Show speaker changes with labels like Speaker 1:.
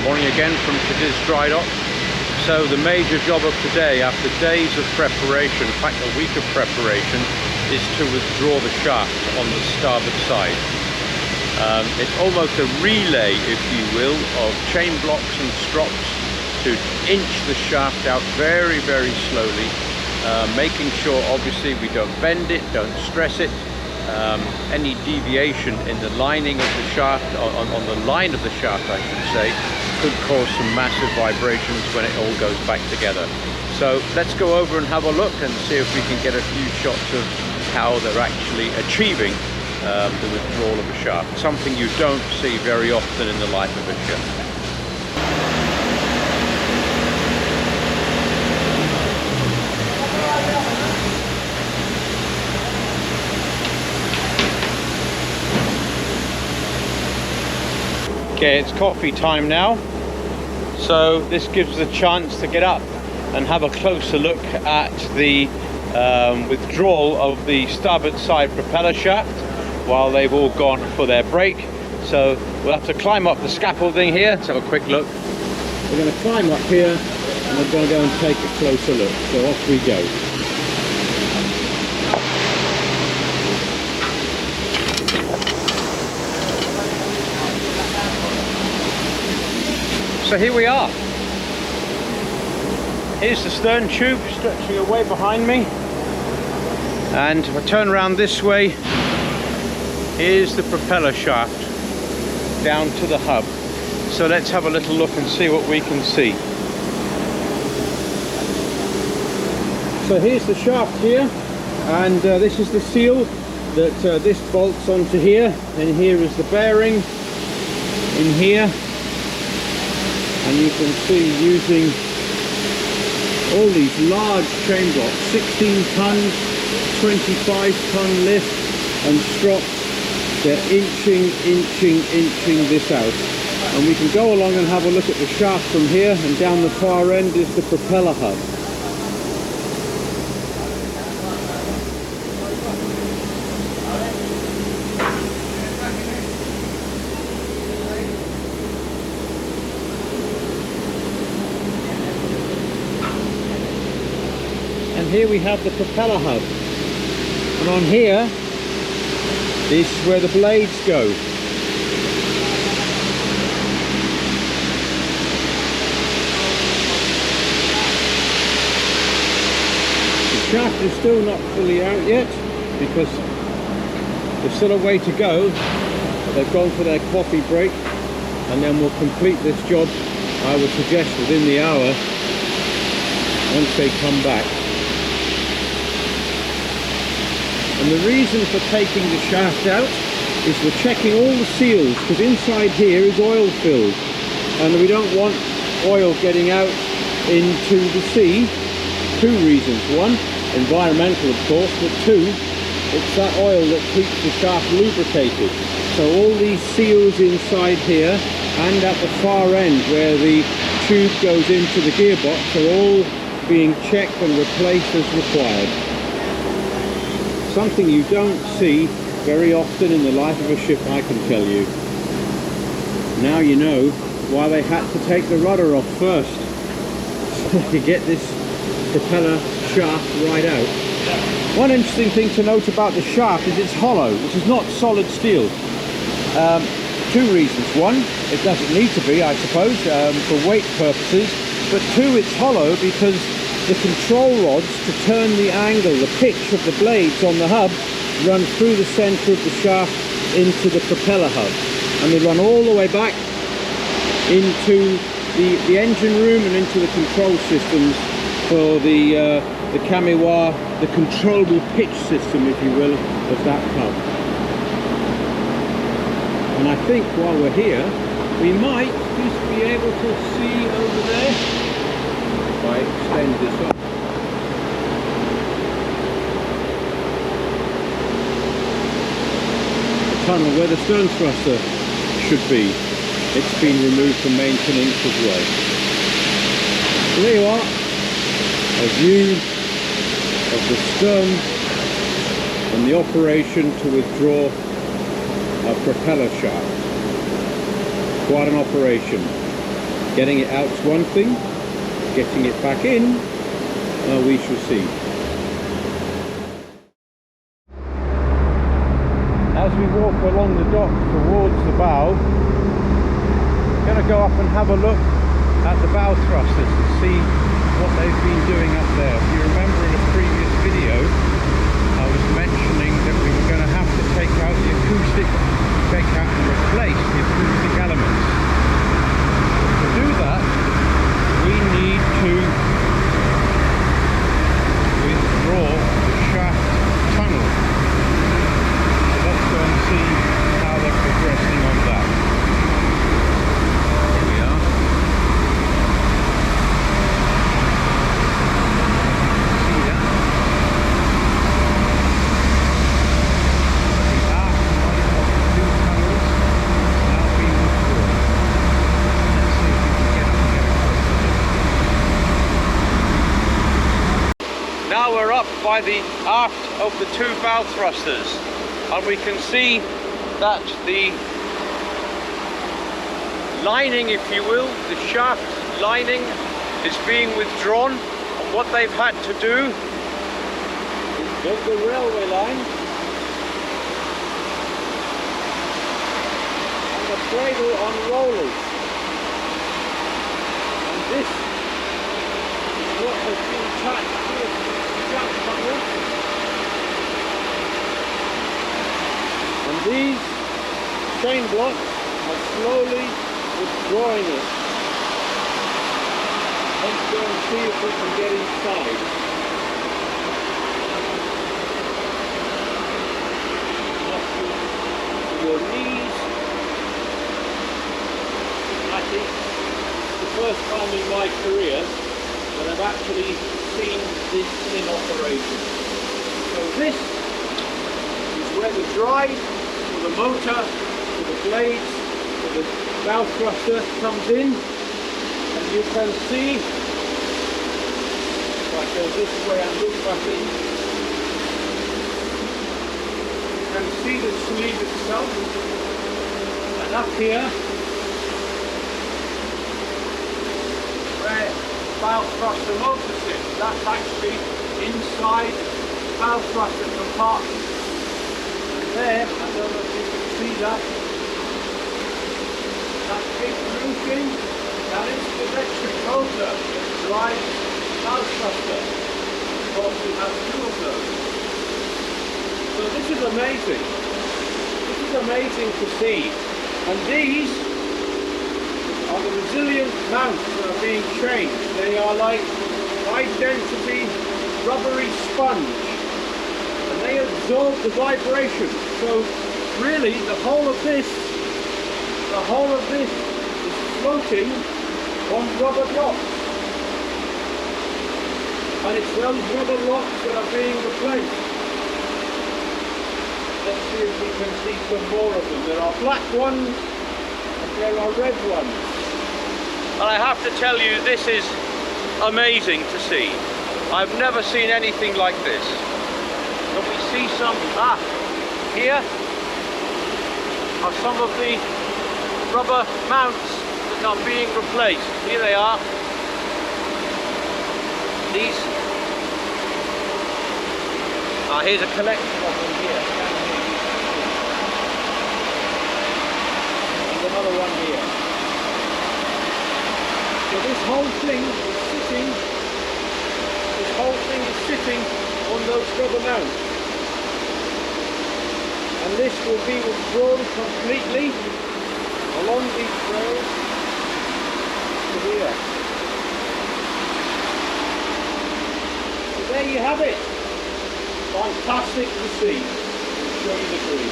Speaker 1: Morning again from today's dry dock. So the major job of today, after days of preparation, in fact a week of preparation, is to withdraw the shaft on the starboard side. It's almost a relay, if you will, of chain blocks and strops to inch the shaft out very, very slowly, making sure obviously we don't bend it, don't stress it. Any deviation in the lining of the shaft, on the line of the shaft I should say, could cause some massive vibrations when it all goes back together. So let's go over and have a look and see if we can get a few shots of how they're actually achieving the withdrawal of a shaft. Something you don't see very often in the life of a ship. Okay, it's coffee time now, so this gives us a chance to get up and have a closer look at the withdrawal of the starboard side propeller shaft while they've all gone for their break. So we'll have to climb up the scaffolding here. Let's have a quick look. We're going to climb up here and we're going to go and take a closer look. So off we go. So here we are. Here's the stern tube stretching away behind me, and if I turn around this way, here's the propeller shaft down to the hub. So let's have a little look and see what we can see. So here's the shaft here, and this is the seal that this bolts onto here, and here is the bearing in here. And you can see, using all these large chain blocks, 16 tons, 25 ton lift and strops, they're inching this out. And we can go along and have a look at the shaft from here, and down the far end is the propeller hub. And here we have the propeller hub, and on here is where the blades go. The shaft is still not fully out yet because there's still a way to go. They've gone for their coffee break, and then we'll complete this job, I would suggest, within the hour once they come back. And the reason for taking the shaft out is we're checking all the seals, because inside here is oil filled, and we don't want oil getting out into the sea. Two reasons: one, environmental of course, but two, it's that oil that keeps the shaft lubricated. So all these seals inside here and at the far end where the tube goes into the gearbox are all being checked and replaced as required. Something you don't see very often in the life of a ship, I can tell you. Now you know why they had to take the rudder off first, to get this propeller shaft right out. One interesting thing to note about the shaft is it's hollow, which is not solid steel. Two reasons: one, it doesn't need to be, I suppose, for weight purposes, but two, it's hollow because the control rods to turn the angle, the pitch of the blades on the hub, run through the center of the shaft into the propeller hub, and they run all the way back into the engine room and into the control systems for the Kamiwa, the controllable pitch system, if you will, of that hub. And I think while we're here, we might just be able to see over there, if I extend this up, the tunnel where the stern thruster should be. It's been removed for maintenance as well. So there you are, a view of the stern and the operation to withdraw a propeller shaft. Quite an operation. Getting it out's one thing, getting it back in, we shall see. As we walk along the dock towards the bow, I'm going to go up and have a look at the bow thrusters to see what they've been doing up there. If you remember in a previous video, I was mentioning that we were going to have to take out the acoustic, take out and replace the acoustic elements. To do that, we need to withdraw the shaft tunnel. So let's go and see how they're progressing on that. Here we are. See that? The arc line of the two tunnels is now being withdrawn. Let's see if we can get up and get across to it. Now we're up by the aft of the two bow thrusters, and we can see that the lining, if you will, the shaft lining is being withdrawn. And what they've had to do is get the railway line and the cradle on rollers. And this is what has been attached to the shaft tunnel. And these chain blocks are slowly withdrawing it. Let's go and see if we can get inside. Up to your knees. I think it's the first time in my career that I've actually seen this in operation. So this is where the drive for the motor, for the blades, for the bow thruster comes in, and you can see, if I go this way and look back in, you can see the sleeve itself, and up here, where the bow thruster motor sits, that's actually inside the bow thruster compartment. There, I don't know if you can see that big blue thing, that is the electric motor that drives the bow thruster. Of course we have two of those. So this is amazing. This is amazing to see. And these are the resilient mounts that are being changed. They are like high density rubbery sponge. And they absorb the vibration. So really the whole of this is floating on rubber blocks. And it's those rubber blocks that are being replaced. Let's see if we can see some more of them. There are black ones and there are red ones. And I have to tell you, this is amazing to see. I've never seen anything like this. But we see some, here are some of the rubber mounts that are being replaced. Here they are. These, here's a collection of them here. There's another one here. So this whole thing is sitting on those rubber mounts. And this will be withdrawn completely along these trails to here. So there you have it. Fantastic to see. I'll show you the green.